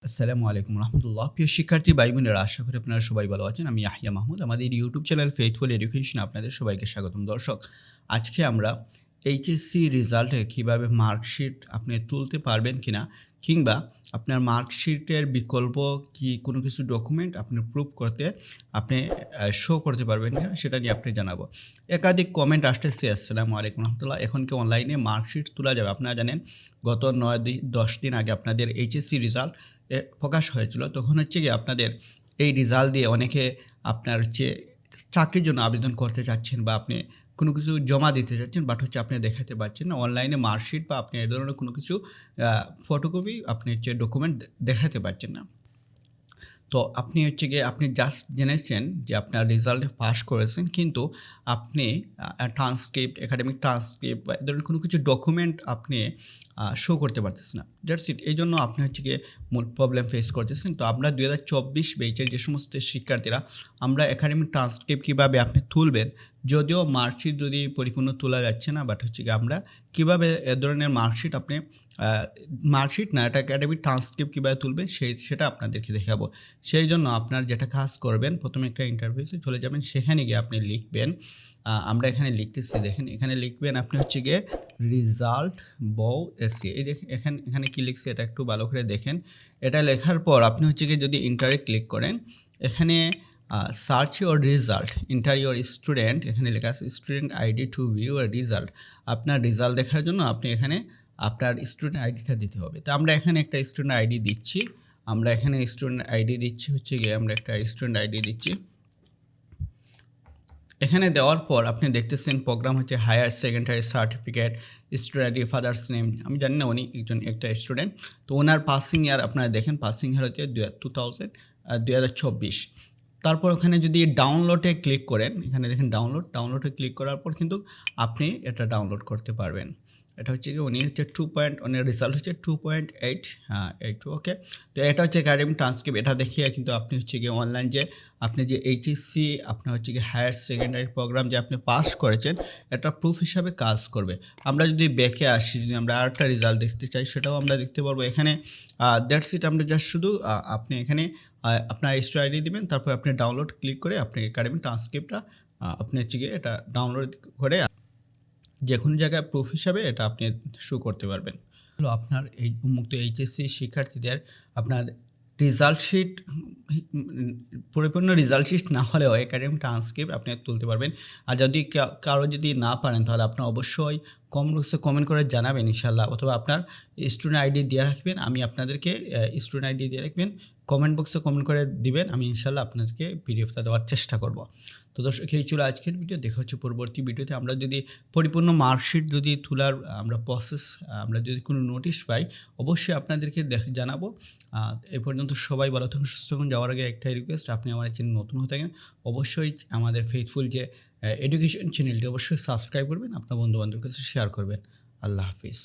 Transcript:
আসসালামু আলাইকুম রহমতুল্লাহ। প্রিয় শিক্ষার্থী ভাই বোনেরা, আশা করি আপনারা সবাই ভালো আছেন। আমি ইয়াহিয়া মাহমুদ। আমাদের ইউটিউব চ্যানেল ফেইথফুল এডুকেশন আপনাদের সবাইকে স্বাগতম। দর্শক, আজকে আমরা এইচএসসি রেজাল্টে কিভাবে মার্কশিট আপনি তুলতে পারবেন কিনা, কিংবা আপনার মার্কশিটের বিকল্প কি কোনো কিছু ডকুমেন্ট আপনি প্রুফ করতে আপনি শো করতে পারবেন কিনা সেটা নিয়ে আপনি জানাবো। একাধিক কমেন্ট আসতেছে, আসসালামু আলাইকুম রহমতুল্লাহ, এখন কি অনলাইনে মার্কশিট তোলা যাবে? আপনারা জানেন গত 9-10 দিন আগে আপনাদের এইচএসসি রেজাল্ট প্রকাশ হয়েছিল। তখন হচ্ছে গিয়ে আপনাদের এই রেজাল্ট দিয়ে অনেকে আপনার হচ্ছে চাকরির জন্য আবেদন করতে চাচ্ছেন, বা আপনি কোনো কিছু জমা দিতে চাচ্ছেন, বাট হচ্ছে আপনি দেখাতে পারছেন না অনলাইনে মার্কশিট, বা আপনি এই ধরনের কোনো কিছু ফটোকপি আপনি হচ্ছে ডকুমেন্ট দেখাতে পারছেন না। তো আপনি হচ্ছে গিয়ে আপনি জাস্ট জেনেছেন যে আপনার রেজাল্টে পাস করেছেন, কিন্তু আপনি ট্রান্সক্রিপ্ট, একাডেমিক ট্রান্সক্রিপ্ট বা এ ধরনের কোনো কিছু ডকুমেন্ট আপনি শো করতে পারতেছেন না। That's it. এই জন্য আপনি হচ্ছে গিয়ে মূল প্রবলেম ফেস করতেছেন। তো আমরা 2024 ব্যাচের যে সমস্ত শিক্ষার্থীরা, আমরা একাডেমিক ট্রান্সক্রিপ্ট কীভাবে আপনি তুলবেন, যদিও মার্কশিট যদি পরিপূর্ণ তোলা যাচ্ছে না, বাট হচ্ছে গিয়ে আমরা কীভাবে এ ধরনের মার্কশিট আপনি মার্কশিট না, এটা একাডেমিক ট্রান্সক্রিপ্ট কীভাবে তুলবেন সেটা আপনাদেরকে দেখাবো। সেই জন্য আপনার যেটা কাজ করবেন, প্রথমে একটা ইন্টারফেসে চলে যাবেন, সেখানে গিয়ে আপনি লিখবেন, আমরা এখানে লিখতেছি, দেখেন এখানে লিখবেন আপনি হচ্ছে গিয়ে রিজাল্ট বউ এসি। এই দেখেন এখানে কি লিখছে এটা একটু ভালো করে দেখেন। এটা লেখার পর আপনি হচ্ছে গিয়ে যদি ইন্টারে ক্লিক করেন, এখানে search your result, enter your student, এখানে লেখা আছে স্টুডেন্ট আইডি টু ভিউ আর রিজাল্ট। আপনার রেজাল্ট দেখার জন্য আপনি এখানে আপনার স্টুডেন্ট আইডিটা দিতে হবে। তো আমরা এখানে একটা স্টুডেন্ট আইডি দিচ্ছি, আমরা এখানে স্টুডেন্ট আইডি দিচ্ছি হচ্ছে গিয়ে আমরা একটা স্টুডেন্ট আইডি দিচ্ছি। এখানে দেওয়ার পর আপনি দেখতেছেন প্রোগ্রাম হচ্ছে higher secondary certificate, student father's name. আমি জানি না উনি একটা স্টুডেন্ট। তো ওনার পাসিং ইয়ার আপনারা দেখেন, পাসিং ইয়ার হচ্ছে 2024। তারপর ওখানে যদি ডাউনলোডে ক্লিক করেন, এখানে দেখেন ডাউনলোডে ক্লিক করার পর কিন্তু আপনি এটা ডাউনলোড করতে পারবেন। এটা হচ্ছে কি উনি হচ্ছে 2 ওনার রেজাল্ট হচ্ছে 2.8, হ্যাঁ 8। ওকে, তো এটা হচ্ছে একাডেমিক ট্রান্সক্রিপ্ট। এটা দেখিয়ে কিন্তু আপনি হচ্ছে গিয়ে অনলাইন যে আপনি যে এইচএসসি আপনার হচ্ছে কি হায়ার সেকেন্ডারি প্রোগ্রাম যে আপনি পাস করেছেন, এটা প্রুফ হিসাবে কাজ করবে। আমরা যদি ব্যাকে আসি, যদি আমরা আরেকটা রেজাল্ট দেখতে চাই, সেটাও আমরা দেখতে পারবো এখানে। That's it. আমরা জাস্ট শুধু আপনি এখানে আপনার স্টুডেন্ট আইডি দিবেন, তারপর আপনি ডাউনলোড ক্লিক করে আপনি একাডেমিক ট্রান্সক্রিপ্টটা আপনি হচ্ছে গিয়ে এটা ডাউনলোড করে যে কোনো জায়গায় প্রুফ হিসাবে এটা আপনি শো করতে পারবেন। আপনার এই উন্মুক্ত এইচএসসি শিক্ষার্থীদের আপনার রেজাল্ট শিট, পরিপূর্ণ রেজাল্ট শিট না হলেও একাডেমিক ট্রান্সক্রিপ্ট আপনি তুলতে পারবেন। আর যদি কারো যদি না পারেন, তাহলে আপনার অবশ্যই কমেন্ট করে জানাবেন ইনশাল্লাহ, অথবা আপনার স্টুডেন্ট আইডি দিয়ে রাখবেন। আমি আপনাদেরকে স্টুডেন্ট আইডি দিয়ে রাখবেন, কমেন্ট বক্সে কমেন্ট করে দিবেন, আমি ইনশাল্লাহ আপনাদেরকে পিডিএফটা দেওয়ার চেষ্টা করব। তো দর্শক, এই ছিল আজকের ভিডিও। দেখা হচ্ছে পরবর্তী ভিডিওতে। আমরা যদি পরিপূর্ণ মার্কশিট যদি তোলার আমরা প্রসেস, আমরা যদি কোনো নোটিশ পাই, অবশ্যই আপনাদেরকে জানাবো। এ পর্যন্ত সবাই ভালো থাকুন, সুস্থ থাকুন। যাওয়ার আগে একটাই রিকোয়েস্ট, আপনি আমার চ্যানেল নতুন হয়ে থাকেন, অবশ্যই আমাদের ফেইথফুল যে এডুকেশন চ্যানেলটি অবশ্যই সাবস্ক্রাইব করবেন, আপনার বন্ধুবান্ধবের কাছে শেয়ার করবেন। আল্লাহ হাফিজ।